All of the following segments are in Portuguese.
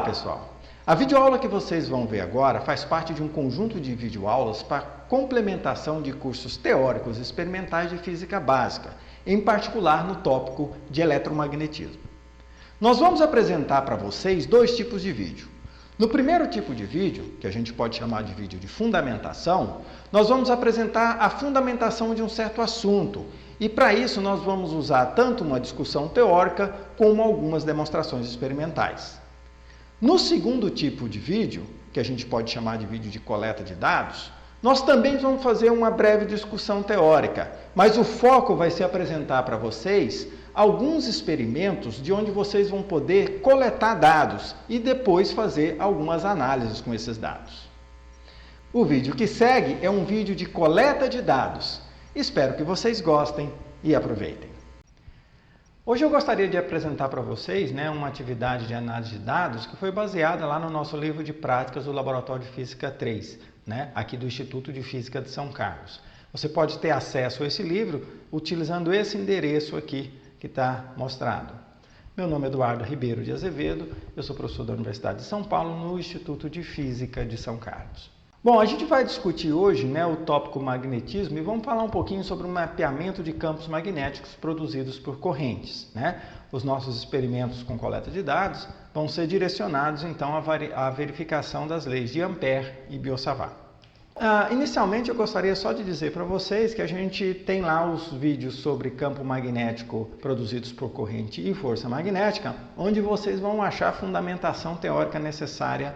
Olá pessoal! A videoaula que vocês vão ver agora faz parte de um conjunto de videoaulas para complementação de cursos teóricos e experimentais de física básica, em particular no tópico de eletromagnetismo. Nós vamos apresentar para vocês dois tipos de vídeo. No primeiro tipo de vídeo, que a gente pode chamar de vídeo de fundamentação, nós vamos apresentar a fundamentação de um certo assunto. E para isso nós vamos usar tanto uma discussão teórica como algumas demonstrações experimentais. No segundo tipo de vídeo, que a gente pode chamar de vídeo de coleta de dados, nós também vamos fazer uma breve discussão teórica, mas o foco vai ser apresentar para vocês alguns experimentos de onde vocês vão poder coletar dados e depois fazer algumas análises com esses dados. O vídeo que segue é um vídeo de coleta de dados. Espero que vocês gostem e aproveitem. Hoje eu gostaria de apresentar para vocês uma atividade de análise de dados que foi baseada lá no nosso livro de práticas do Laboratório de Física 3, aqui do Instituto de Física de São Carlos. Você pode ter acesso a esse livro utilizando esse endereço aqui que está mostrado. Meu nome é Eduardo Ribeiro de Azevedo, eu sou professor da Universidade de São Paulo no Instituto de Física de São Carlos. Bom, a gente vai discutir hoje o tópico magnetismo e vamos falar um pouquinho sobre o mapeamento de campos magnéticos produzidos por correntes. Os nossos experimentos com coleta de dados vão ser direcionados então à verificação das leis de Ampère e Biot-Savart. Inicialmente eu gostaria só de dizer para vocês que a gente tem lá os vídeos sobre campo magnético produzidos por corrente e força magnética, onde vocês vão achar a fundamentação teórica necessária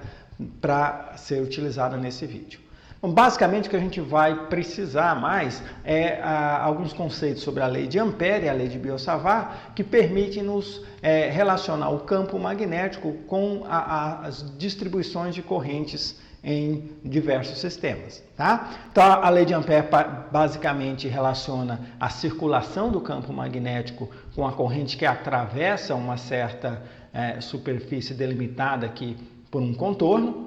para ser utilizada nesse vídeo. Bom, basicamente o que a gente vai precisar mais é alguns conceitos sobre a lei de Ampère e a lei de Biot-Savart que permitem nos relacionar o campo magnético com as distribuições de correntes em diversos sistemas. Então a lei de Ampère basicamente relaciona a circulação do campo magnético com a corrente que atravessa uma certa superfície delimitada aqui por um contorno,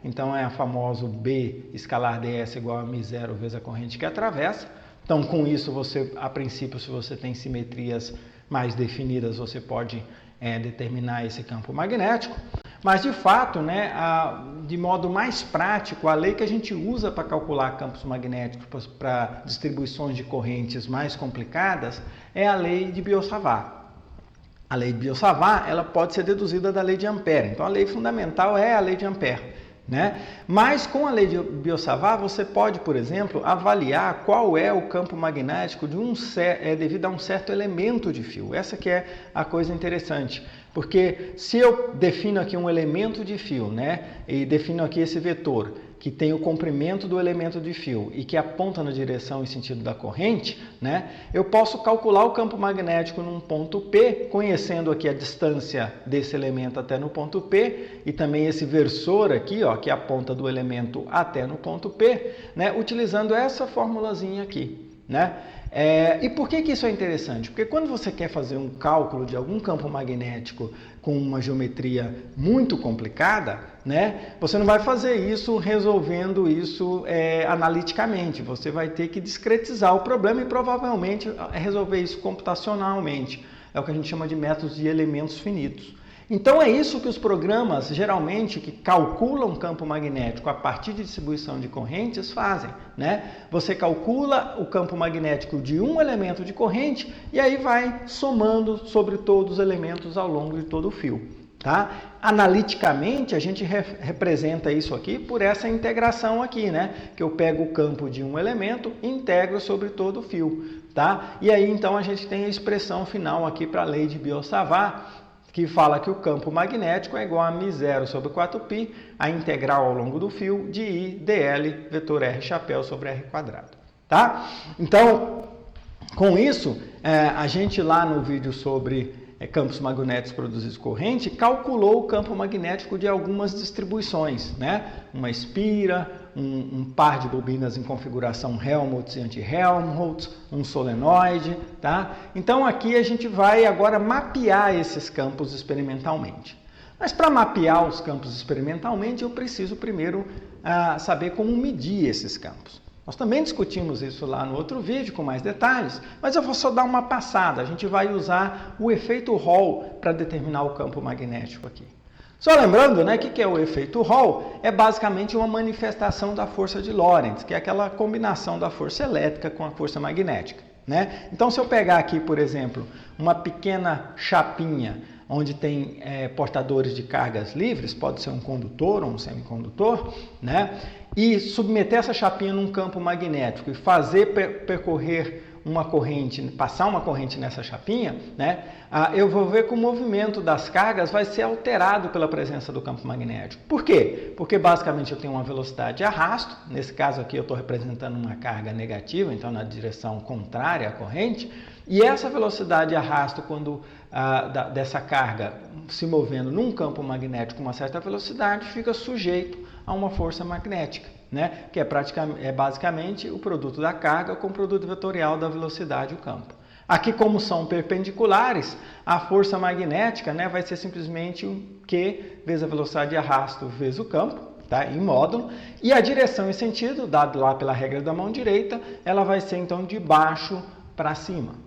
Então é o famoso B escalar ds igual a μ0 vezes a corrente que atravessa. Então com isso você, a princípio, se você tem simetrias mais definidas, você pode determinar esse campo magnético. Mas de fato, de modo mais prático, a lei que a gente usa para calcular campos magnéticos para distribuições de correntes mais complicadas é a lei de Biot-Savart. A lei de Biot-Savart, ela pode ser deduzida da lei de Ampère. Então, a lei fundamental é a lei de Ampère. Mas com a lei de Biot-Savart, você pode, por exemplo, avaliar qual é o campo magnético devido a um certo elemento de fio. Essa que é a coisa interessante. Porque se eu defino aqui um elemento de fio, e defino aqui esse vetor, que tem o comprimento do elemento de fio e que aponta na direção e sentido da corrente, eu posso calcular o campo magnético num ponto P, conhecendo aqui a distância desse elemento até no ponto P e também esse versor aqui, que aponta do elemento até no ponto P, utilizando essa formulazinha aqui. E por que isso é interessante? Porque quando você quer fazer um cálculo de algum campo magnético com uma geometria muito complicada, você não vai fazer isso resolvendo isso analiticamente. Você vai ter que discretizar o problema e provavelmente resolver isso computacionalmente. É o que a gente chama de métodos de elementos finitos. Então é isso que os programas, geralmente, que calculam campo magnético a partir de distribuição de correntes, fazem. Você calcula o campo magnético de um elemento de corrente e aí vai somando sobre todos os elementos ao longo de todo o fio. Analiticamente, a gente representa isso aqui por essa integração aqui, que eu pego o campo de um elemento e integro sobre todo o fio. E aí, então, a gente tem a expressão final aqui para a lei de Biot-Savart, que fala que o campo magnético é igual a μ0 sobre 4π, a integral ao longo do fio de I dl vetor R chapéu sobre R quadrado. Então, com isso, a gente lá no vídeo sobre campos magnéticos produzidos corrente, calculou o campo magnético de algumas distribuições, uma espira, um par de bobinas em configuração Helmholtz e anti-Helmholtz, um solenoide, Então aqui a gente vai agora mapear esses campos experimentalmente. Mas para mapear os campos experimentalmente, eu preciso primeiro saber como medir esses campos. Nós também discutimos isso lá no outro vídeo com mais detalhes, mas eu vou só dar uma passada. A gente vai usar o efeito Hall para determinar o campo magnético aqui. Só lembrando, né, que é o efeito Hall? É basicamente uma manifestação da força de Lorentz, que é aquela combinação da força elétrica com a força magnética, né? Então, se eu pegar aqui, por exemplo, uma pequena chapinha onde tem portadores de cargas livres, pode ser um condutor ou um semicondutor, né? E submeter essa chapinha num campo magnético e fazer percorrer uma corrente, passar uma corrente nessa chapinha, né? Eu vou ver que o movimento das cargas vai ser alterado pela presença do campo magnético. Por quê? Porque basicamente eu tenho uma velocidade de arrasto, nesse caso aqui eu estou representando uma carga negativa, então na direção contrária à corrente, e essa velocidade de arrasto, quando dessa carga se movendo num campo magnético com uma certa velocidade, fica sujeito a uma força magnética, né? Que é basicamente o produto da carga com o produto vetorial da velocidade e o campo. Aqui, como são perpendiculares, a força magnética, né, vai ser simplesmente o Q vezes a velocidade de arrasto vezes o campo, tá, em módulo, e a direção e sentido, dado lá pela regra da mão direita, ela vai ser então de baixo para cima.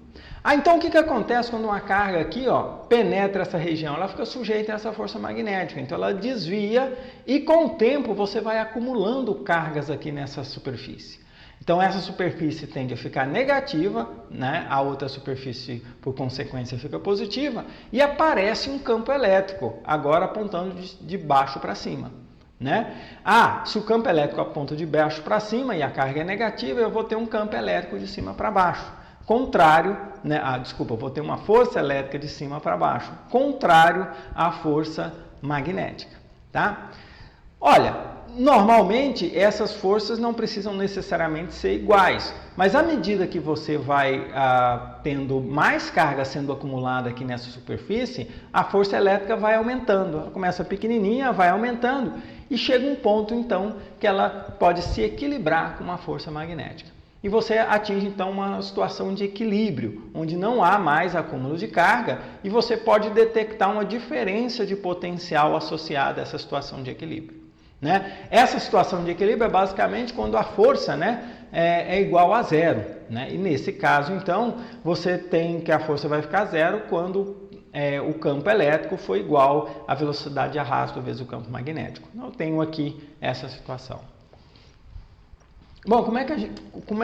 Então o que acontece quando uma carga aqui, ó, penetra essa região? Ela fica sujeita a essa força magnética, então ela desvia e com o tempo você vai acumulando cargas aqui nessa superfície. Então essa superfície tende a ficar negativa, né? A outra superfície por consequência fica positiva e aparece um campo elétrico, agora apontando de baixo para cima, né? Se o campo elétrico aponta de baixo para cima e a carga é negativa, eu vou ter um campo elétrico de cima para baixo. Contrário, né? Eu vou ter uma força elétrica de cima para baixo, contrário à força magnética, tá? Olha, normalmente essas forças não precisam necessariamente ser iguais, mas à medida que você vai tendo mais carga sendo acumulada aqui nessa superfície, a força elétrica vai aumentando. Ela começa pequenininha, vai aumentando e chega um ponto então que ela pode se equilibrar com uma força magnética. E você atinge então uma situação de equilíbrio, onde não há mais acúmulo de carga e você pode detectar uma diferença de potencial associada a essa situação de equilíbrio, né? Essa situação de equilíbrio é basicamente quando a força, né, é igual a zero, né? E nesse caso então você tem que a força vai ficar zero quando o campo elétrico for igual à velocidade de arrasto vezes o campo magnético. Eu tenho aqui essa situação. Bom, como é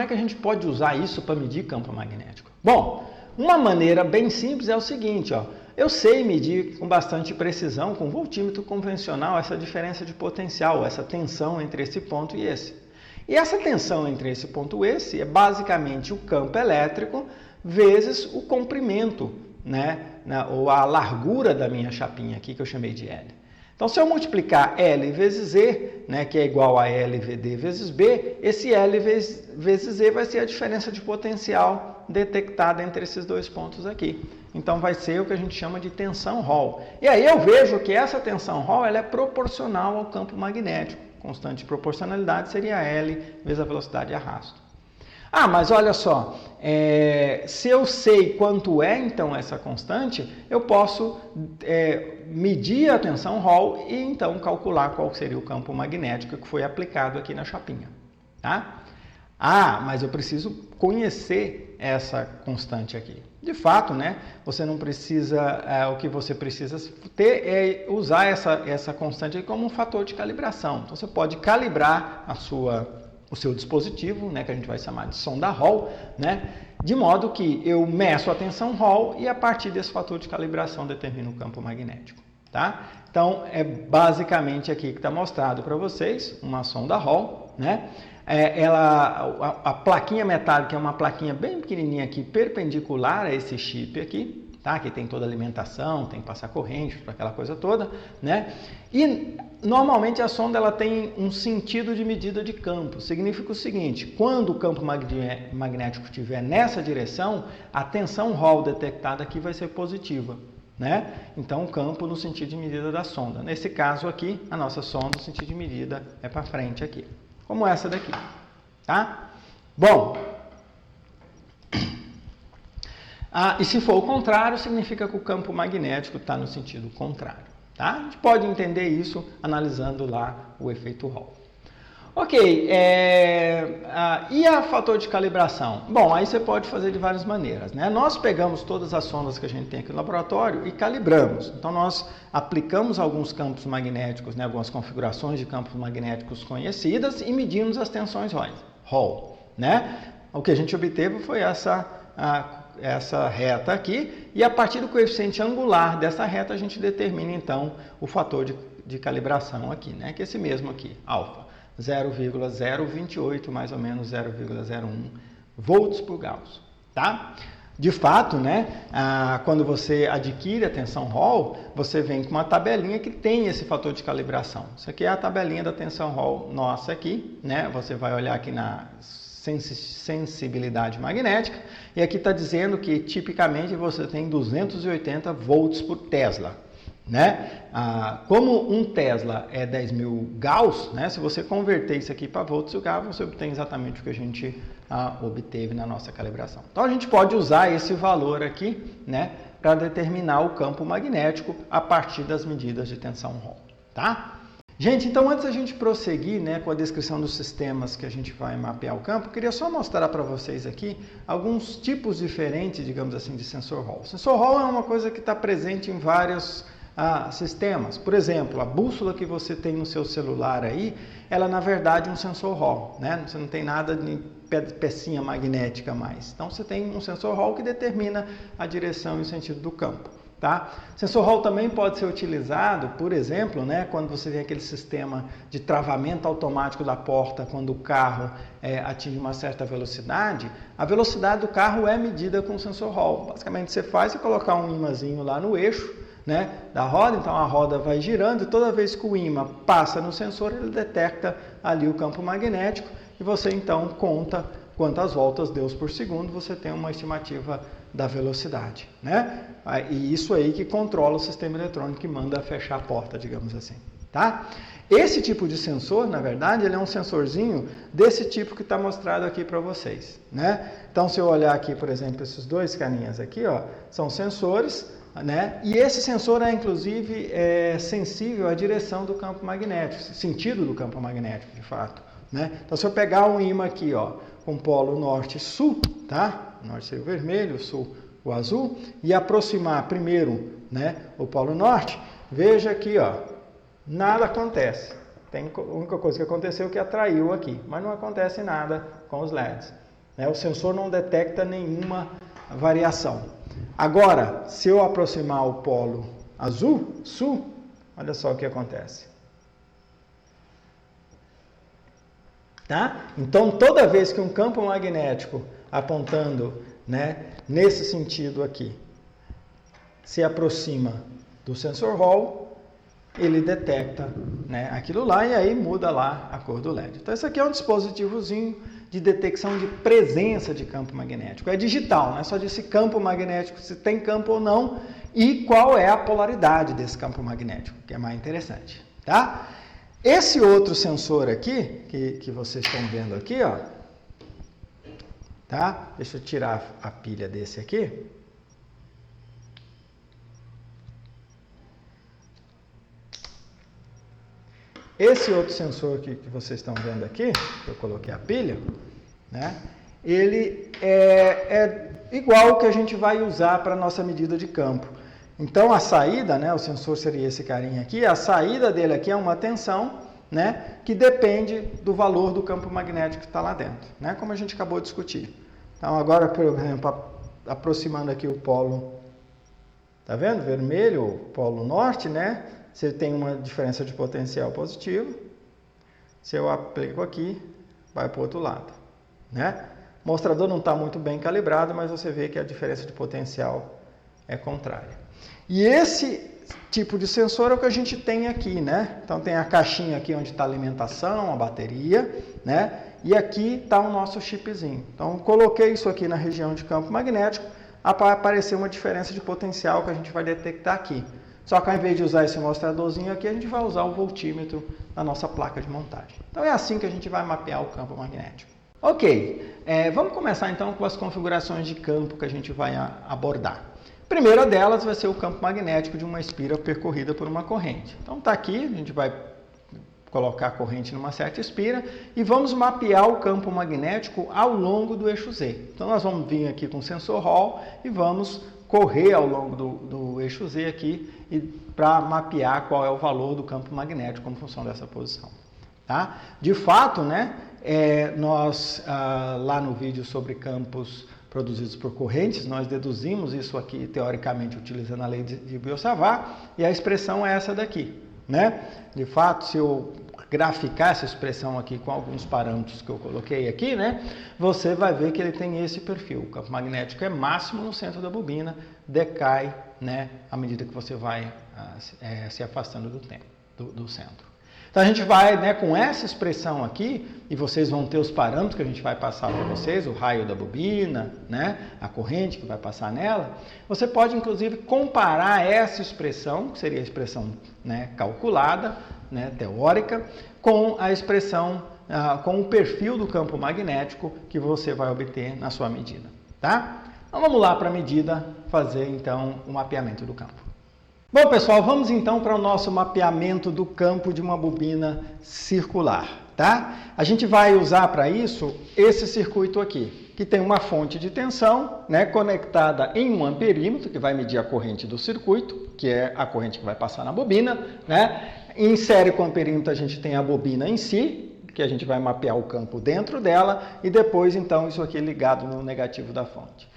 que a gente pode usar isso para medir campo magnético? Bom, uma maneira bem simples é o seguinte, ó. Eu sei medir com bastante precisão, com voltímetro convencional, essa diferença de potencial, essa tensão entre esse ponto e esse. E essa tensão entre esse ponto e esse é basicamente o campo elétrico vezes o comprimento, né, ou a largura da minha chapinha aqui, que eu chamei de L. Então, se eu multiplicar L vezes Z, né, que é igual a LVD vezes B, esse L vezes Z vai ser a diferença de potencial detectada entre esses dois pontos aqui. Então, vai ser o que a gente chama de tensão Hall. E aí eu vejo que essa tensão Hall ela é proporcional ao campo magnético. Constante de proporcionalidade seria L vezes a velocidade de arrasto. Mas olha só, se eu sei quanto é então essa constante, eu posso medir a tensão Hall e então calcular qual seria o campo magnético que foi aplicado aqui na chapinha, tá? Mas eu preciso conhecer essa constante aqui. De fato, né, você não precisa, o que você precisa ter é usar essa constante aqui como um fator de calibração. Então você pode calibrar o seu dispositivo, né, que a gente vai chamar de sonda Hall, né, de modo que eu meço a tensão Hall e a partir desse fator de calibração determino o campo magnético, tá? Então, é basicamente aqui que está mostrado para vocês uma sonda Hall, né? A plaquinha metálica é uma plaquinha bem pequenininha aqui, perpendicular a esse chip aqui, tá? Que tem toda a alimentação, tem que passar corrente, aquela coisa toda, né? E normalmente a sonda ela tem um sentido de medida de campo. Significa o seguinte: quando o campo magnético estiver nessa direção, a tensão Hall detectada aqui vai ser positiva, né? Então o campo no sentido de medida da sonda. Nesse caso aqui, a nossa sonda, o sentido de medida é para frente aqui, como essa daqui, tá? Bom, e se for o contrário, significa que o campo magnético está no sentido contrário, tá? A gente pode entender isso analisando lá o efeito Hall. Ok, e a fator de calibração? Bom, aí você pode fazer de várias maneiras, né? Nós pegamos todas as sondas que a gente tem aqui no laboratório e calibramos. Então, nós aplicamos alguns campos magnéticos, né, algumas configurações de campos magnéticos conhecidas e medimos as tensões Hall, né? O que a gente obteve foi essa reta aqui, e a partir do coeficiente angular dessa reta a gente determina então o fator de calibração aqui, né? Que é esse mesmo aqui, alfa. 0,028, mais ou menos 0,01 volts por Gauss, tá? De fato, né, quando você adquire a tensão Hall, você vem com uma tabelinha que tem esse fator de calibração. Isso aqui é a tabelinha da tensão Hall nossa aqui, né? Você vai olhar aqui na sensibilidade magnética, e aqui está dizendo que tipicamente você tem 280 volts por Tesla. Né? Como um Tesla é 10.000 Gauss, né? Se você converter isso aqui para volts e Gauss, você obtém exatamente o que a gente obteve na nossa calibração. Então a gente pode usar esse valor aqui, né, para determinar o campo magnético a partir das medidas de tensão Hall, tá? Gente, então antes da gente prosseguir, né, com a descrição dos sistemas que a gente vai mapear o campo, eu queria só mostrar para vocês aqui alguns tipos diferentes, digamos assim, de sensor Hall. O sensor Hall é uma coisa que está presente em vários sistemas. Por exemplo, a bússola que você tem no seu celular aí, ela na verdade é um sensor Hall, né? Você não tem nada de pecinha magnética mais. Então você tem um sensor Hall que determina a direção e o sentido do campo, tá? Sensor Hall também pode ser utilizado, por exemplo, né, quando você tem aquele sistema de travamento automático da porta, quando o carro atinge uma certa velocidade, a velocidade do carro é medida com o sensor Hall. Basicamente você colocar um ímãzinho lá no eixo, né, da roda, então a roda vai girando e toda vez que o ímã passa no sensor, ele detecta ali o campo magnético e você então conta quantas voltas deu por segundo, você tem uma estimativa da velocidade, né? E isso aí que controla o sistema eletrônico que manda fechar a porta, digamos assim, tá? Esse tipo de sensor, na verdade, ele é um sensorzinho desse tipo que está mostrado aqui para vocês, né? Então, se eu olhar aqui, por exemplo, esses dois caninhas aqui, ó, são sensores, né? E esse sensor é inclusive sensível à direção do campo magnético, sentido do campo magnético, de fato, né? Então, se eu pegar um ímã aqui, ó, com polo norte e sul, tá? Norte seria o vermelho, sul o azul, e aproximar primeiro, né, o polo norte, veja aqui, ó, nada acontece. A única coisa que aconteceu é que atraiu aqui, mas não acontece nada com os LEDs, né? O sensor não detecta nenhuma variação. Agora, se eu aproximar o polo azul, sul, olha só o que acontece. Tá? Então, toda vez que um campo magnético apontando, né, nesse sentido aqui, se aproxima do sensor Hall, ele detecta, né, aquilo lá e aí muda lá a cor do LED. Então, esse aqui é um dispositivozinho de detecção de presença de campo magnético. É digital, não é só desse campo magnético, se tem campo ou não, e qual é a polaridade desse campo magnético, que é mais interessante, tá? Esse outro sensor aqui, que vocês estão vendo aqui, ó, tá? Deixa eu tirar a pilha desse aqui. Esse outro sensor que vocês estão vendo aqui, que eu coloquei a pilha, né? Ele é igual ao que a gente vai usar para a nossa medida de campo. Então, a saída, né, o sensor seria esse carinha aqui, a saída dele aqui é uma tensão, né, que depende do valor do campo magnético que está lá dentro, né, como a gente acabou de discutir. Então, agora, por exemplo, aproximando aqui o polo, tá vendo? Vermelho, o polo norte, né? Você tem uma diferença de potencial positivo. Se eu aplico aqui, vai para o outro lado, né? O mostrador não está muito bem calibrado, mas você vê que a diferença de potencial é contrária. E esse tipo de sensor é o que a gente tem aqui, né? Então tem a caixinha aqui onde está a alimentação, a bateria, né? E aqui está o nosso chipzinho. Então coloquei isso aqui na região de campo magnético, para aparecer uma diferença de potencial que a gente vai detectar aqui. Só que ao invés de usar esse mostradorzinho aqui, a gente vai usar o voltímetro na nossa placa de montagem. Então é assim que a gente vai mapear o campo magnético. Ok, vamos começar então com as configurações de campo que a gente vai abordar. A primeira delas vai ser o campo magnético de uma espira percorrida por uma corrente. Então está aqui, a gente vai colocar a corrente numa certa espira e vamos mapear o campo magnético ao longo do eixo Z. Então nós vamos vir aqui com o sensor Hall e vamos correr ao longo do eixo Z aqui para mapear qual é o valor do campo magnético como função dessa posição. Tá? De fato, né, nós lá no vídeo sobre campos produzidos por correntes, nós deduzimos isso aqui teoricamente utilizando a lei de Biot-Savart e a expressão é essa daqui. Né? De fato, se eu graficar essa expressão aqui com alguns parâmetros que eu coloquei aqui, né, você vai ver que ele tem esse perfil. O campo magnético é máximo no centro da bobina, decai, né, à medida que você vai se afastando do centro. Então a gente vai, né, com essa expressão aqui, e vocês vão ter os parâmetros que a gente vai passar para vocês, o raio da bobina, né, a corrente que vai passar nela. Você pode inclusive comparar essa expressão, que seria a expressão, né, calculada, né, teórica, com a expressão, com o perfil do campo magnético que você vai obter na sua medida. Tá? Então vamos lá para a medida, fazer então o mapeamento do campo. Bom, pessoal, vamos então para o nosso mapeamento do campo de uma bobina circular, tá? A gente vai usar para isso esse circuito aqui, que tem uma fonte de tensão, né, conectada em um amperímetro, que vai medir a corrente do circuito, que é a corrente que vai passar na bobina, né? Em série com o amperímetro a gente tem a bobina em si, que a gente vai mapear o campo dentro dela, e depois então isso aqui ligado no negativo da fonte.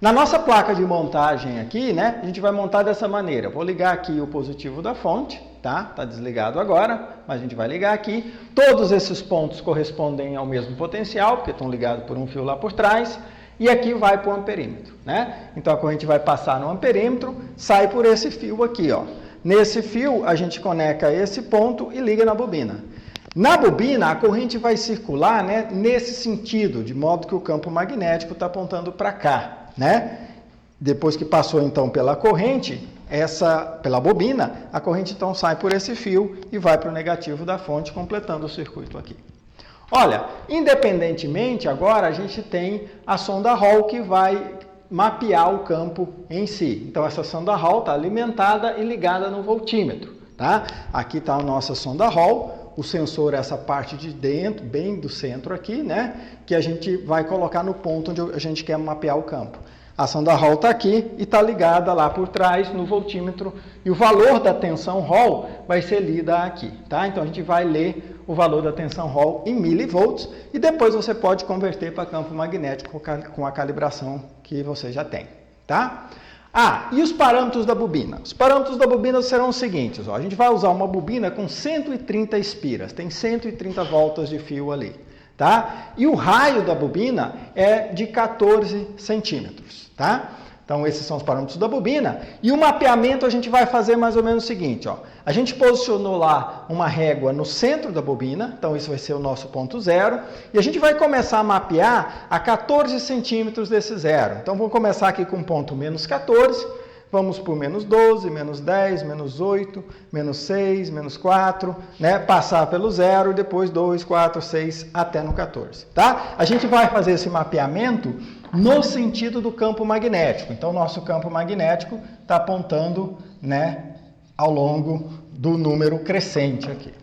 Na nossa placa de montagem aqui, né, a gente vai montar dessa maneira. Eu vou ligar aqui o positivo da fonte, tá? Tá desligado agora, mas a gente vai ligar aqui. Todos esses pontos correspondem ao mesmo potencial, porque estão ligados por um fio lá por trás. E aqui vai para o amperímetro, né? Então a corrente vai passar no amperímetro, sai por esse fio aqui, ó. Nesse fio a gente conecta esse ponto e liga na bobina. Na bobina, a corrente vai circular, né, nesse sentido, de modo que o campo magnético está apontando para cá. Né? Depois que passou então pela corrente, pela bobina, a corrente então sai por esse fio e vai para o negativo da fonte, completando o circuito aqui. Olha, independentemente, agora a gente tem a sonda Hall que vai mapear o campo em si. Então essa sonda Hall está alimentada e ligada no voltímetro. Tá? Aqui está a nossa sonda Hall. O sensor, essa parte de dentro, bem do centro aqui, né? Que a gente vai colocar no ponto onde a gente quer mapear o campo. A sonda Hall está aqui e está ligada lá por trás no voltímetro. E o valor da tensão Hall vai ser lida aqui. Tá? Então a gente vai ler o valor da tensão Hall em milivolts e depois você pode converter para campo magnético com a calibração que você já tem. Tá? E os parâmetros da bobina? Os parâmetros da bobina serão os seguintes. Ó, a gente vai usar uma bobina com 130 espiras, tem 130 voltas de fio ali. Tá? E o raio da bobina é de 14 centímetros. Tá? Então esses são os parâmetros da bobina. E o mapeamento a gente vai fazer mais ou menos o seguinte. Ó, a gente posicionou lá uma régua no centro da bobina, então isso vai ser o nosso ponto zero. E a gente vai começar a mapear a 14 centímetros desse zero. Então vamos começar aqui com o ponto menos 14. Vamos por menos 12, menos 10, menos 8, menos 6, menos 4, né? Passar pelo zero, depois 2, 4, 6, até no 14. Tá? A gente vai fazer esse mapeamento no sentido do campo magnético. Então, nosso campo magnético está apontando, né, ao longo do número crescente aqui.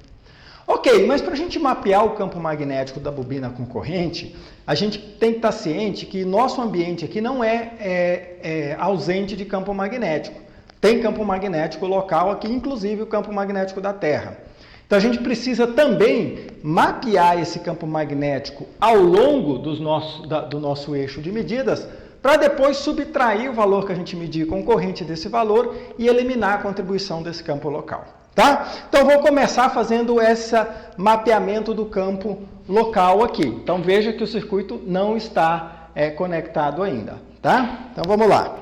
Ok, mas para a gente mapear o campo magnético da bobina com corrente, a gente tem que estar ciente que nosso ambiente aqui não é ausente de campo magnético. Tem campo magnético local aqui, inclusive o campo magnético da Terra. Então a gente precisa também mapear esse campo magnético ao longo do nosso eixo de medidas, para depois subtrair o valor que a gente medir com corrente desse valor e eliminar a contribuição desse campo local. Tá? Então, vou começar fazendo esse mapeamento do campo local aqui. Então, veja que o circuito não está conectado ainda. Tá? Então, vamos lá.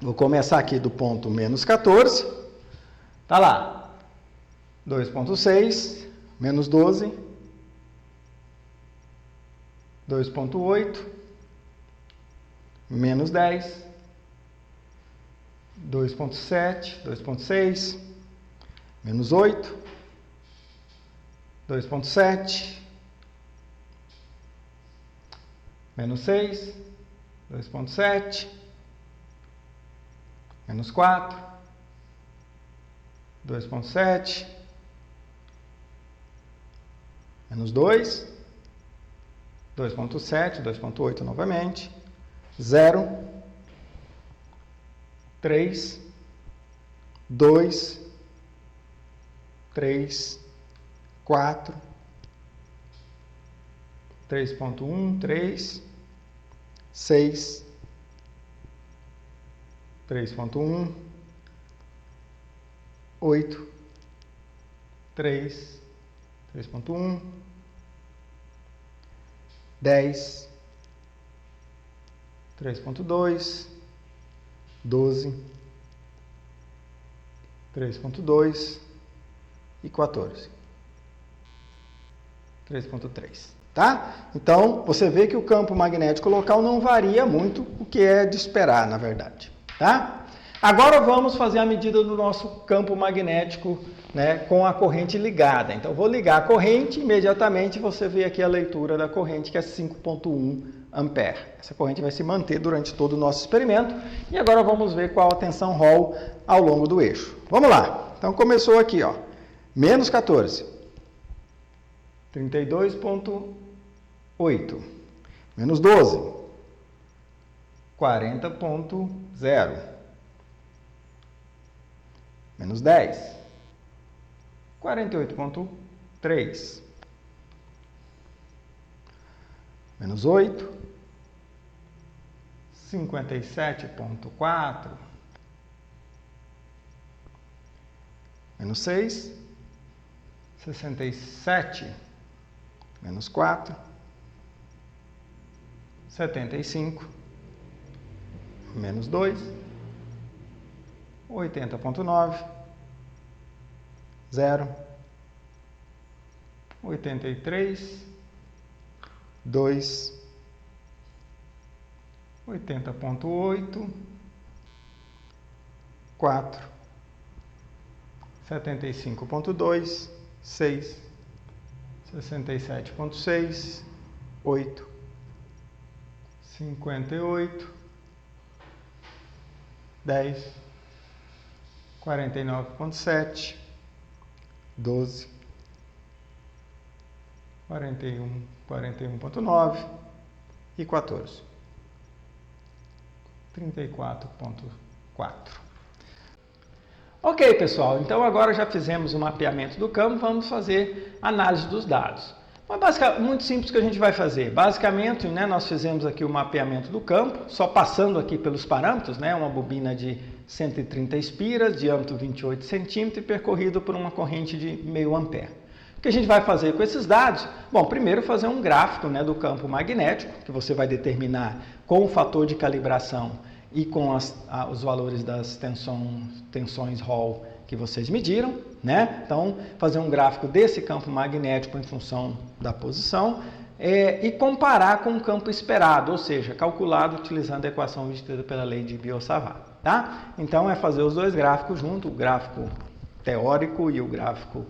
Vou começar aqui do ponto menos 14. Tá lá. 2,6, menos 12, 2,8, menos 10, 2,7, 2,6, menos 8, 2,7, menos 6, 2,7, menos 4, 2,7, menos 2, 2,7, 2,8 novamente, 0, 3, 2, 3, 4, 3,1, 3, 6, 3,1, 8, 3, 3,1, 10, 3,2, 12, 3,2 e 14. 3,3. Tá? Então, você vê que o campo magnético local não varia muito, o que é de esperar, na verdade. Tá? Agora vamos fazer a medida do nosso campo magnético, né, com a corrente ligada. Então, vou ligar a corrente, imediatamente você vê aqui a leitura da corrente, que é 5,1 ampere. Essa corrente vai se manter durante todo o nosso experimento. E agora vamos ver qual a tensão Hall ao longo do eixo. Vamos lá. Então, começou aqui, ó, menos 14. 32,8. Menos 12. 40,0. Menos 10. 48,3. Menos 8. 57,4. Menos 6. 67. Menos 4. 75. Menos 2. 80,9. 0. 83. 2. 80,8. 4. 75,2. 6. 67,6. 8. 58. 10. 49,7. 12. 41,9 e 14. 34,4. Ok, pessoal, então agora já fizemos o mapeamento do campo, vamos fazer análise dos dados. Mas basicamente, muito simples que a gente vai fazer. Basicamente, né, nós fizemos aqui o mapeamento do campo, só passando aqui pelos parâmetros, né, uma bobina de 130 espiras, diâmetro 28 centímetros e percorrido por uma corrente de meio ampere. O que a gente vai fazer com esses dados? Bom, primeiro fazer um gráfico, né, do campo magnético, que você vai determinar com o fator de calibração e com os valores das tensões Hall que vocês mediram, né? Então, fazer um gráfico desse campo magnético em função da posição e comparar com o campo esperado, ou seja, calculado utilizando a equação obtida pela lei de Biot-Savart, tá? Então, é fazer os dois gráficos juntos, o gráfico teórico e o gráfico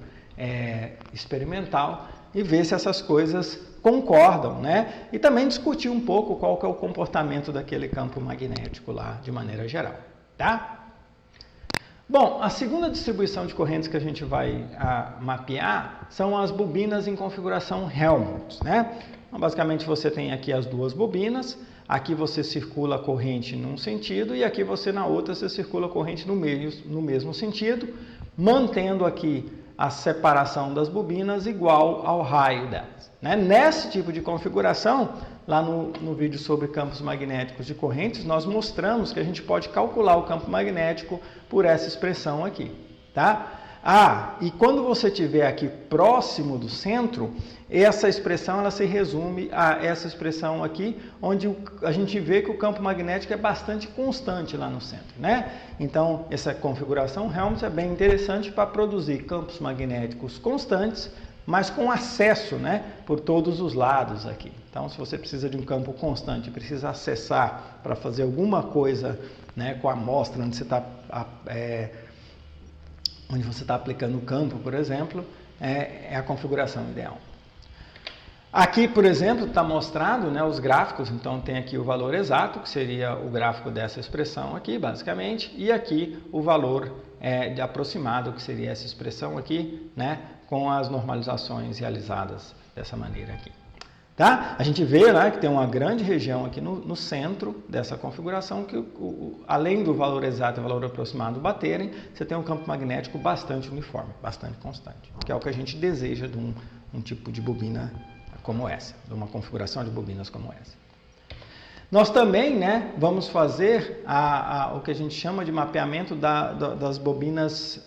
experimental, e ver se essas coisas concordam, né? E também discutir um pouco qual que é o comportamento daquele campo magnético lá, de maneira geral, tá? Bom, a segunda distribuição de correntes que a gente vai mapear são as bobinas em configuração Helmholtz, né? Então, basicamente, você tem aqui as duas bobinas, aqui você circula a corrente num sentido e aqui você na outra você circula a corrente no mesmo sentido, mantendo aqui a separação das bobinas igual ao raio delas, né? Nesse tipo de configuração, lá no vídeo sobre campos magnéticos de correntes, nós mostramos que a gente pode calcular o campo magnético por essa expressão aqui, tá? E quando você estiver aqui próximo do centro, essa expressão ela se resume a essa expressão aqui, onde a gente vê que o campo magnético é bastante constante lá no centro, né? Então, essa configuração Helmholtz é bem interessante para produzir campos magnéticos constantes, mas com acesso, né, por todos os lados aqui. Então, se você precisa de um campo constante, precisa acessar para fazer alguma coisa, né, com a amostra onde você está aplicando o campo, por exemplo, é a configuração ideal. Aqui, por exemplo, está mostrado, né, os gráficos, então tem aqui o valor exato, que seria o gráfico dessa expressão aqui, basicamente, e aqui o valor de aproximado, que seria essa expressão aqui, né, com as normalizações realizadas dessa maneira aqui. Tá? A gente vê, né, que tem uma grande região aqui no centro dessa configuração que, além do valor exato e o valor aproximado baterem, você tem um campo magnético bastante uniforme, bastante constante, que é o que a gente deseja de um tipo de bobina como essa, de uma configuração de bobinas como essa. Nós também, né, vamos fazer o que a gente chama de mapeamento das bobinas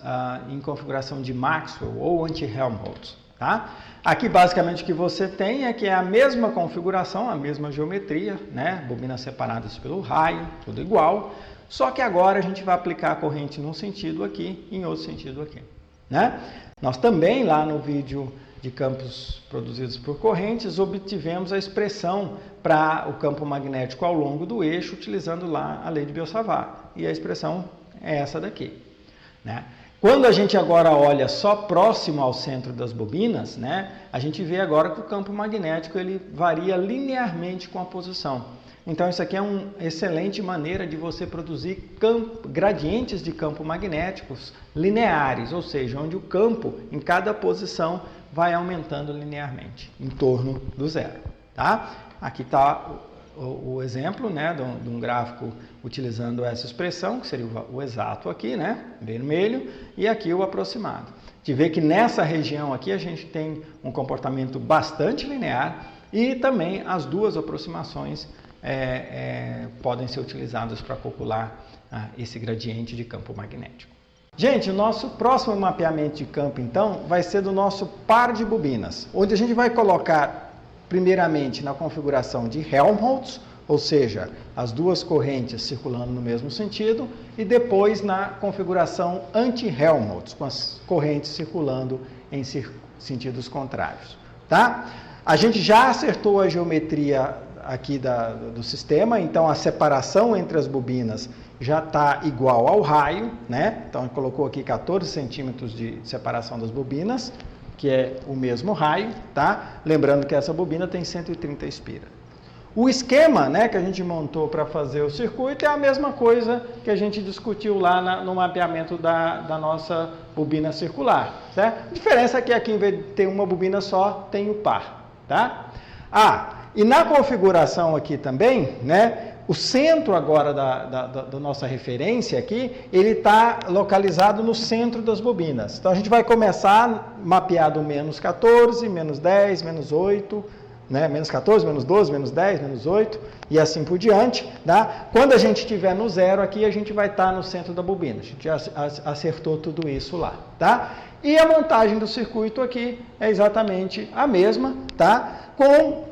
em configuração de Maxwell ou anti-Helmholtz. Tá? Aqui basicamente o que você tem é que é a mesma configuração, a mesma geometria, né, bobinas separadas pelo raio, tudo igual, só que agora a gente vai aplicar a corrente num sentido aqui e em outro sentido aqui. Né? Nós também lá no vídeo de campos produzidos por correntes, obtivemos a expressão para o campo magnético ao longo do eixo, utilizando lá a lei de Biot-Savart. E a expressão é essa daqui. Né? Quando a gente agora olha só próximo ao centro das bobinas, né, a gente vê agora que o campo magnético ele varia linearmente com a posição. Então isso aqui é uma excelente maneira de você produzir gradientes de campo magnéticos lineares, ou seja, onde o campo em cada posição vai aumentando linearmente, em torno do zero. Tá? Aqui está o exemplo, né, de um gráfico utilizando essa expressão, que seria o exato aqui, né, vermelho, e aqui o aproximado. De ver que nessa região aqui a gente tem um comportamento bastante linear e também as duas aproximações podem ser utilizadas para calcular esse gradiente de campo magnético. Gente, o nosso próximo mapeamento de campo, então, vai ser do nosso par de bobinas, onde a gente vai colocar, primeiramente, na configuração de Helmholtz, ou seja, as duas correntes circulando no mesmo sentido, e depois na configuração anti-Helmholtz, com as correntes circulando em sentidos contrários. Tá? A gente já acertou a geometria aqui do sistema, então a separação entre as bobinas já está igual ao raio, né? Então colocou aqui 14 centímetros de separação das bobinas, que é o mesmo raio, tá? Lembrando que essa bobina tem 130 espiras. O esquema, né, que a gente montou para fazer o circuito é a mesma coisa que a gente discutiu lá no mapeamento da nossa bobina circular, certo? A diferença é que aqui, em vez de ter uma bobina só, tem o par, tá? E na configuração aqui também, né, o centro agora da nossa referência aqui, ele está localizado no centro das bobinas. Então a gente vai começar mapeado menos 14, menos 10, menos 8, né, menos 14, menos 12, menos 10, menos 8 e assim por diante. Tá? Quando a gente estiver no zero aqui, a gente vai estar no centro da bobina. A gente já acertou tudo isso lá. Tá? E a montagem do circuito aqui é exatamente a mesma, tá? Com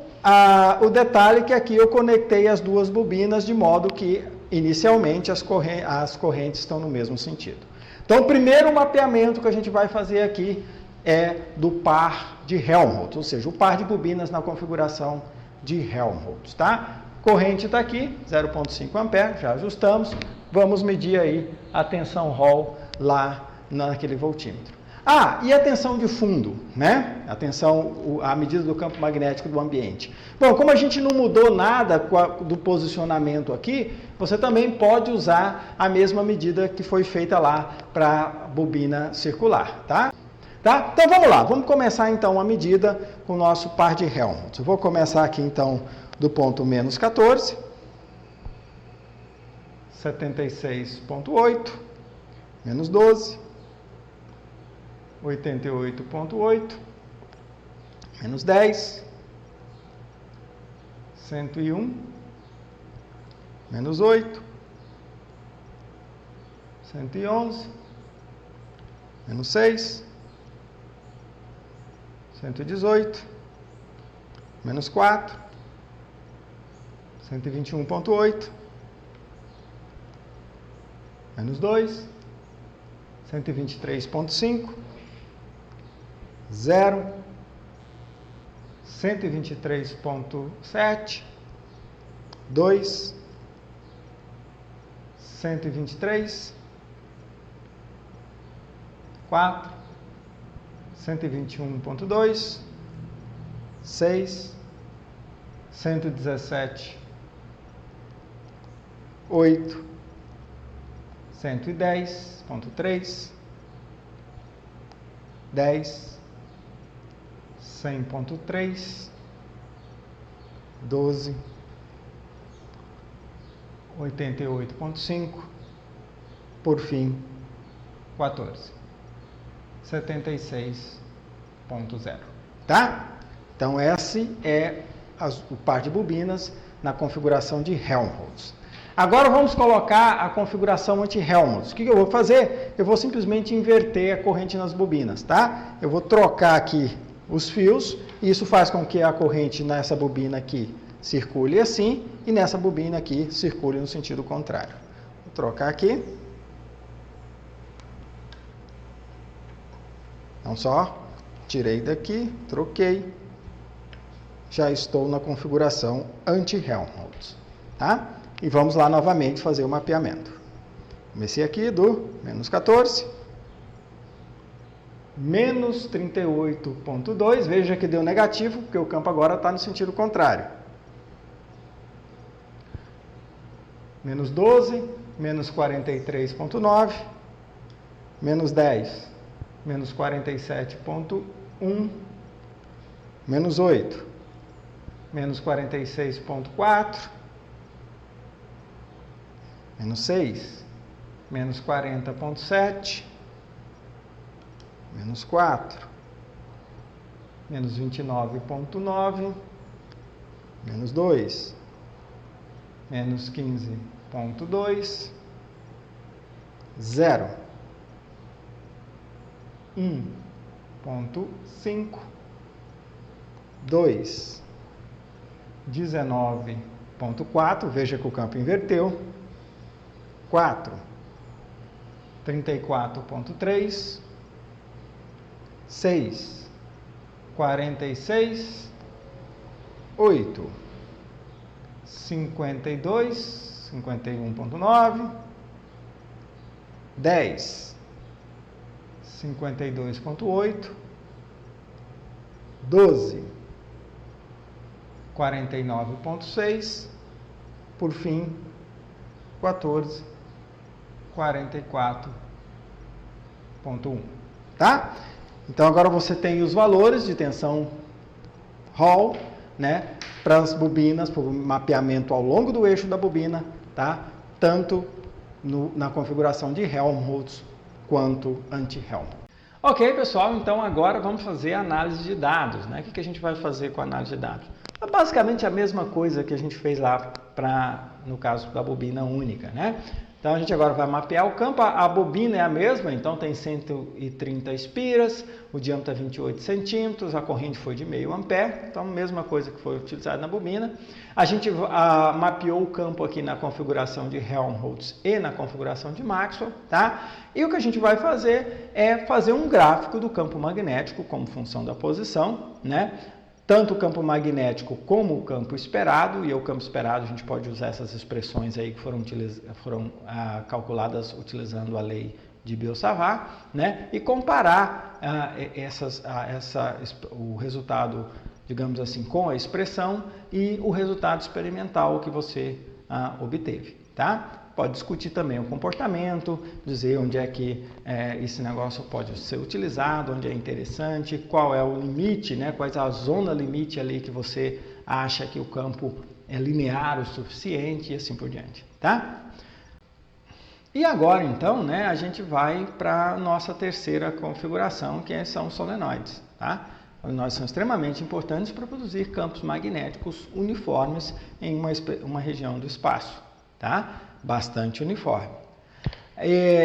o detalhe que aqui eu conectei as duas bobinas de modo que, inicialmente, as correntes estão no mesmo sentido. Então, o primeiro mapeamento que a gente vai fazer aqui é do par de Helmholtz, ou seja, o par de bobinas na configuração de Helmholtz. Tá? Corrente está aqui, 0,5 ampere, já ajustamos. Vamos medir aí a tensão Hall lá naquele voltímetro. E a tensão de fundo, né? A medida do campo magnético do ambiente. Bom, como a gente não mudou nada do posicionamento aqui, você também pode usar a mesma medida que foi feita lá para a bobina circular, tá? Então vamos lá, vamos começar então a medida com o nosso par de Helmholtz. Eu vou começar aqui então do ponto menos 14, 76,8, menos 12, 88,8, menos 10, 101, menos 8, 111, menos 6, 118, menos 4, 121,8, menos 2, 123,5, 0, 123,7, 2, 123, 4, 121,2, 6, 117, 8, 110.3, 10, 100.3, 12, 88.5, por fim, 14, 76.0, tá? Então, esse é o par de bobinas na configuração de Helmholtz. Agora vamos colocar a configuração anti-Helmholtz. O que eu vou fazer? Eu vou simplesmente inverter a corrente nas bobinas, tá? Eu vou trocar aqui os fios, e isso faz com que a corrente nessa bobina aqui circule assim, e nessa bobina aqui circule no sentido contrário. Vou trocar aqui. Então, só tirei daqui, troquei, já estou na configuração anti-Helmholtz, tá? E vamos lá novamente fazer o mapeamento. Comecei aqui do menos 14, menos 38.2, veja que deu negativo, porque o campo agora está no sentido contrário. Menos 12, menos 43.9, menos 10, menos 47.1, menos 8, menos 46.4, menos 6, menos 40.7, menos 4, menos 29.9, menos 2, menos 15.2, 0, 1.5, 2, 19.4, veja que o campo inverteu, 4, 34.3, 6, 46, 8, 52, 51.9, 10, 52.8, 12, 49.6, por fim, 14, 44.1, tá? Então, agora você tem os valores de tensão Hall, né, para as bobinas, para o mapeamento ao longo do eixo da bobina, tá? Tanto na configuração de Helmholtz quanto anti-Helmholtz. Ok, pessoal, então agora vamos fazer a análise de dados, né? O que a gente vai fazer com a análise de dados? É basicamente a mesma coisa que a gente fez lá no caso da bobina única, né? Então, a gente agora vai mapear o campo, a bobina é a mesma, então tem 130 espiras, o diâmetro é 28 centímetros, a corrente foi de meio ampere, então a mesma coisa que foi utilizada na bobina. A gente mapeou o campo aqui na configuração de Helmholtz e na configuração de Maxwell, tá? E o que a gente vai fazer é fazer um gráfico do campo magnético como função da posição, né? Tanto o campo magnético como o campo esperado, e o campo esperado a gente pode usar essas expressões aí que foram calculadas utilizando a lei de Biot-Savart, né? E comparar o resultado, digamos assim, com a expressão e o resultado experimental que você obteve, tá? Pode discutir também o comportamento, dizer onde é que esse negócio pode ser utilizado, onde é interessante, qual é o limite, né? Qual é a zona limite ali que você acha que o campo é linear o suficiente e assim por diante, tá? E agora, então, né, a gente vai para a nossa terceira configuração, que são os solenoides, tá? Os solenoides são extremamente importantes para produzir campos magnéticos uniformes em uma região do espaço, tá? Bastante uniforme.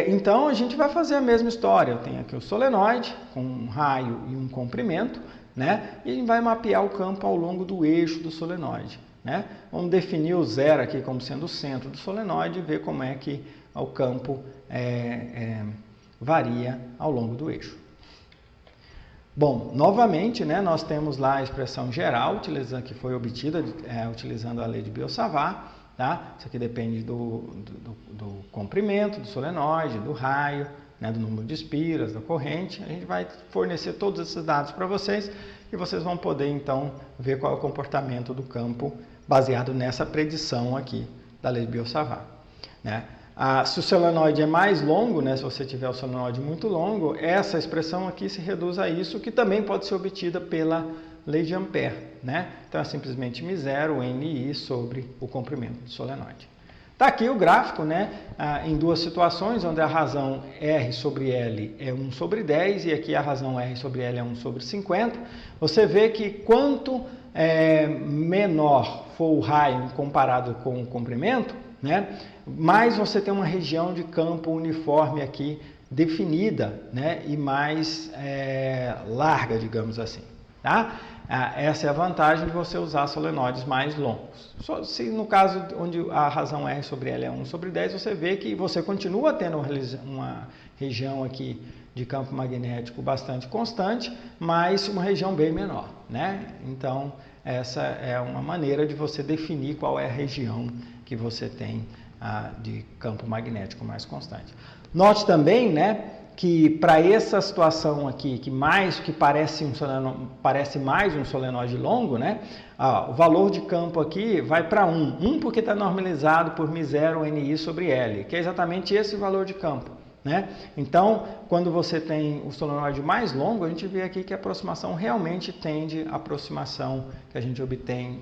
Então, a gente vai fazer a mesma história. Eu tenho aqui o solenoide, com um raio e um comprimento, né? E a gente vai mapear o campo ao longo do eixo do solenoide, né? Vamos definir o zero aqui como sendo o centro do solenoide e ver como é que o campo varia ao longo do eixo. Bom, novamente, né, nós temos lá a expressão geral, que foi obtida utilizando a lei de Biot-Savart. Tá? Isso aqui depende do comprimento do solenoide, do raio, né, do número de espiras, da corrente. A gente vai fornecer todos esses dados para vocês e vocês vão poder então ver qual é o comportamento do campo baseado nessa predição aqui da lei de Biot-Savart, né? Se o solenoide é mais longo, né, se você tiver o solenoide muito longo, essa expressão aqui se reduz a isso, que também pode ser obtida pela lei de Ampère, né? Então é simplesmente μ0 NI sobre o comprimento do solenoide. Está aqui o gráfico, né, em duas situações, onde a razão R sobre L é 1 sobre 10 e aqui a razão R sobre L é 1 sobre 50. Você vê que quanto menor for o raio comparado com o comprimento, né, mais você tem uma região de campo uniforme aqui definida, né, e mais larga, digamos assim. Tá? Essa é a vantagem de você usar solenoides mais longos. Só se no caso onde a razão R sobre L é 1 sobre 10, você vê que você continua tendo uma região aqui de campo magnético bastante constante, mas uma região bem menor, né? Então, essa é uma maneira de você definir qual é a região que você tem de campo magnético mais constante. Note também, né, que para essa situação aqui, que parece mais um solenoide longo, né, o valor de campo aqui vai para 1. 1 porque está normalizado por μ0 NI sobre L, que é exatamente esse valor de campo, né? Então, quando você tem o solenoide mais longo, a gente vê aqui que a aproximação realmente tende à aproximação que a gente obtém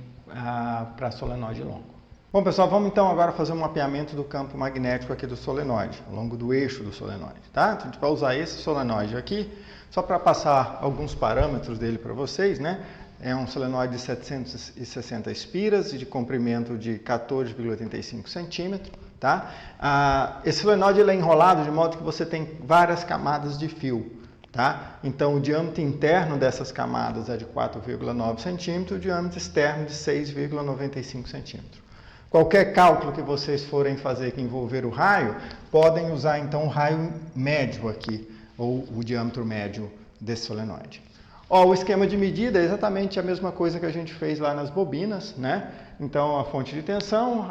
para solenoide longo. Bom, pessoal, vamos então agora fazer um mapeamento do campo magnético aqui do solenoide, ao longo do eixo do solenoide, tá? Então, a gente vai usar esse solenoide aqui, só para passar alguns parâmetros dele para vocês, né? É um solenoide de 760 espiras e de comprimento de 14,85 centímetros, tá? Esse solenoide ele é enrolado de modo que você tem várias camadas de fio, tá? Então, o diâmetro interno dessas camadas é de 4,9 centímetros, o diâmetro externo de 6,95 centímetros. Qualquer cálculo que vocês forem fazer que envolver o raio, podem usar então o raio médio aqui, ou o diâmetro médio desse solenoide. O esquema de medida é exatamente a mesma coisa que a gente fez lá nas bobinas, né? Então, a fonte de tensão,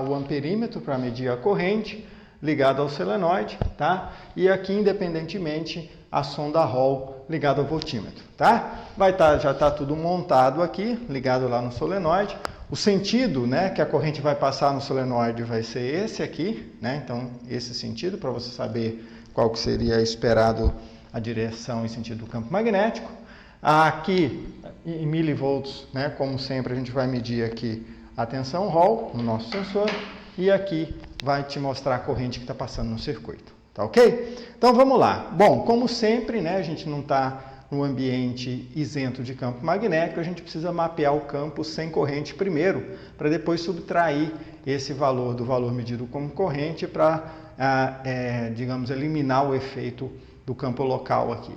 o amperímetro para medir a corrente, ligado ao solenoide, tá? E aqui, independentemente, a sonda Hall ligada ao voltímetro, tá? Já está tudo montado aqui, ligado lá no solenoide. O sentido, né, que a corrente vai passar no solenoide vai ser esse aqui, né? Então, esse sentido, para você saber qual que seria esperado a direção e sentido do campo magnético. Aqui, em milivolts, né, como sempre, a gente vai medir aqui a tensão Hall no nosso sensor. E aqui vai te mostrar a corrente que está passando no circuito, tá ok? Então, vamos lá. Bom, como sempre, né, a gente não está no ambiente isento de campo magnético, a gente precisa mapear o campo sem corrente primeiro, para depois subtrair esse valor do valor medido como corrente para, digamos, eliminar o efeito do campo local aqui.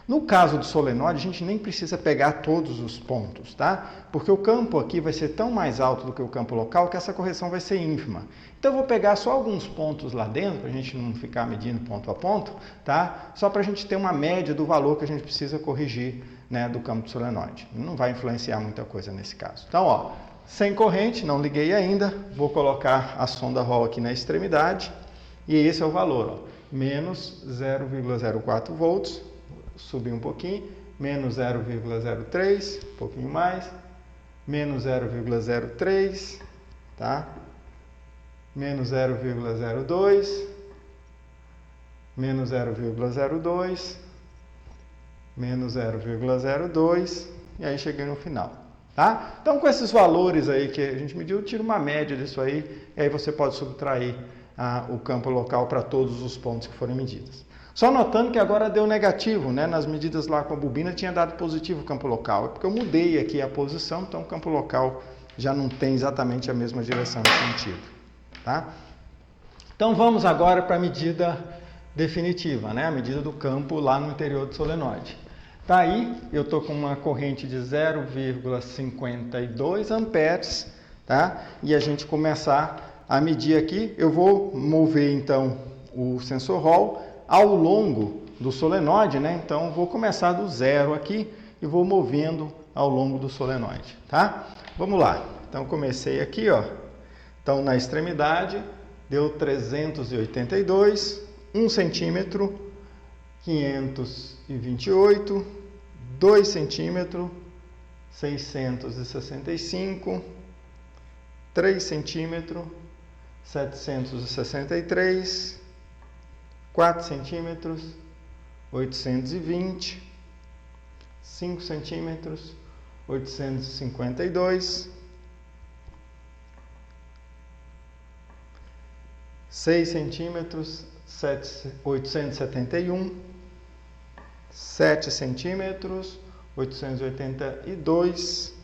No caso do solenoide, a gente nem precisa pegar todos os pontos, tá? Porque o campo aqui vai ser tão mais alto do que o campo local que essa correção vai ser ínfima. Então, eu vou pegar só alguns pontos lá dentro, para a gente não ficar medindo ponto a ponto, tá? Só para a gente ter uma média do valor que a gente precisa corrigir, né, do campo do solenoide. Não vai influenciar muita coisa nesse caso. Então, sem corrente, não liguei ainda, vou colocar a sonda Hall aqui na extremidade, e esse é o valor, menos 0,04 volts, subir um pouquinho, menos 0,03, um pouquinho mais, menos 0,03, tá? Menos 0,02, menos 0,02, menos 0,02, e aí cheguei no final, tá? Então, com esses valores aí que a gente mediu, tira uma média disso aí, e aí você pode subtrair o campo local para todos os pontos que forem medidos. Só notando que agora deu negativo, né? Nas medidas lá com a bobina tinha dado positivo o campo local. É porque eu mudei aqui a posição, então o campo local já não tem exatamente a mesma direção e sentido, tá? Então vamos agora para a medida definitiva, né? A medida do campo lá no interior do solenoide. Tá aí, eu estou com uma corrente de 0,52 amperes, tá? E a gente começar a medir aqui, eu vou mover então o sensor Hall ao longo do solenoide, né? Então, vou começar do zero aqui e vou movendo ao longo do solenoide, tá? Vamos lá. Então, comecei aqui, ó. Então, na extremidade, deu 382, 1 centímetro, 528, 2 centímetros, 665, 3 centímetros, 763, 4 centímetros, 820, 5 centímetros, 852, 6 centímetros, 871, 7 centímetros, 882,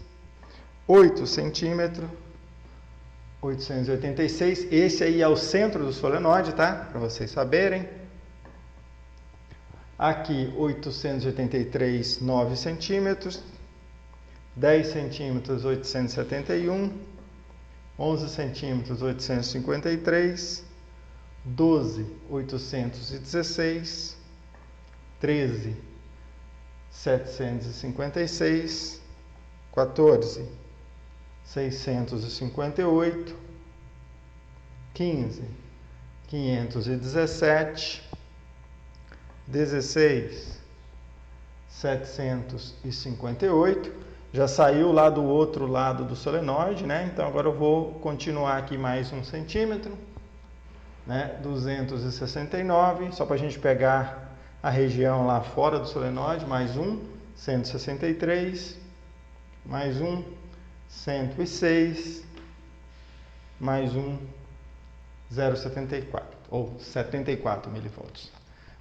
8 centímetros, 886. Esse aí é o centro do solenoide, tá? Para vocês saberem. Aqui, 883, 9 centímetros, 10 centímetros, 871, 11 centímetros, 853, 12, 816, 13, 756, 14, 658, 15, 517, 16, 758. Já saiu lá do outro lado do solenoide, né? Então agora eu vou continuar aqui mais 1 centímetro, né? 269, só para a gente pegar a região lá fora do solenoide, mais 1, 163, mais 1, 106, mais 1, 0,74 ou 74 milivolts.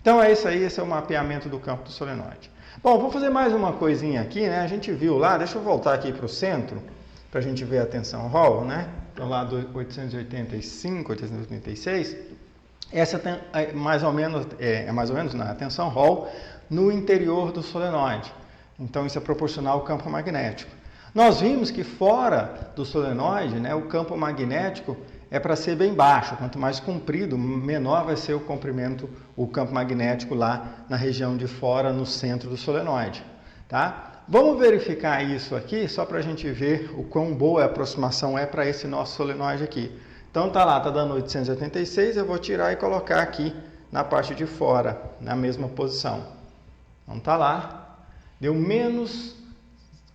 Então é isso aí, esse é o mapeamento do campo do solenoide. Bom, vou fazer mais uma coisinha aqui, né? A gente viu lá, deixa eu voltar aqui para o centro, para a gente ver a tensão Hall, né? Então lá do 885, 886, essa é mais ou menos na tensão Hall no interior do solenoide. Então isso é proporcional ao campo magnético. Nós vimos que fora do solenoide, né, o campo magnético é para ser bem baixo. Quanto mais comprido, menor vai ser o comprimento, o campo magnético lá na região de fora, no centro do solenoide. Tá? Vamos verificar isso aqui, só para a gente ver o quão boa a aproximação é para esse nosso solenoide aqui. Então tá lá, tá dando 886, eu vou tirar e colocar aqui na parte de fora, na mesma posição. Então tá lá, deu menos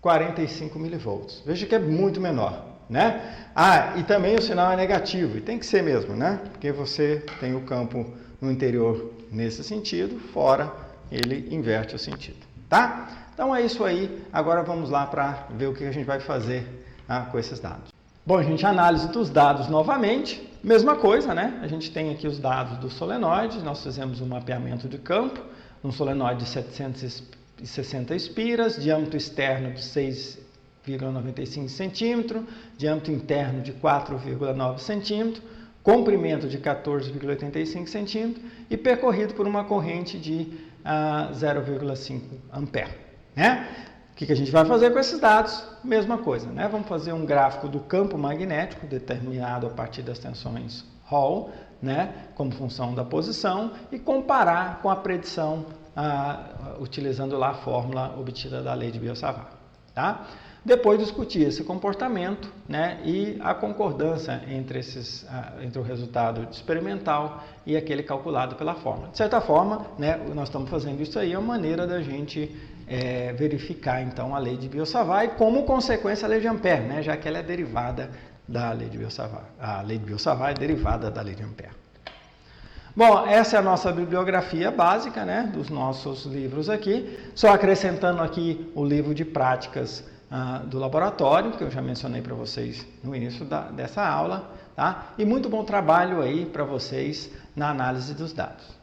45 milivolts. Veja que é muito menor, né? Ah, e também o sinal é negativo, e tem que ser mesmo, né? Porque você tem o campo no interior nesse sentido, fora ele inverte o sentido, tá? Então é isso aí, agora vamos lá para ver o que a gente vai fazer com esses dados. Bom, gente, análise dos dados novamente, mesma coisa, né? A gente tem aqui os dados do solenoide, nós fizemos um mapeamento de campo, um solenoide de 760 espiras, diâmetro externo de 6,95 centímetros, diâmetro interno de 4,9 centímetros, comprimento de 14,85 centímetros e percorrido por uma corrente de 0,5 ampere, né? O que a gente vai fazer com esses dados? Mesma coisa, né? Vamos fazer um gráfico do campo magnético determinado a partir das tensões Hall, né? Como função da posição e comparar com a predição utilizando lá a fórmula obtida da lei de Biot-Savart, tá? Depois discutir esse comportamento, né, e a concordância entre o resultado experimental e aquele calculado pela fórmula. De certa forma, né, nós estamos fazendo isso aí, é uma maneira da gente verificar então a lei de Biot-Savart e como consequência a lei de Ampère, né, já que ela é derivada da lei de Biot-Savart. A lei de Biot-Savart é derivada da lei de Ampère. Bom, essa é a nossa bibliografia básica, né, dos nossos livros aqui, só acrescentando aqui o livro de práticas do laboratório, que eu já mencionei para vocês no início dessa aula, tá? E muito bom trabalho aí para vocês na análise dos dados.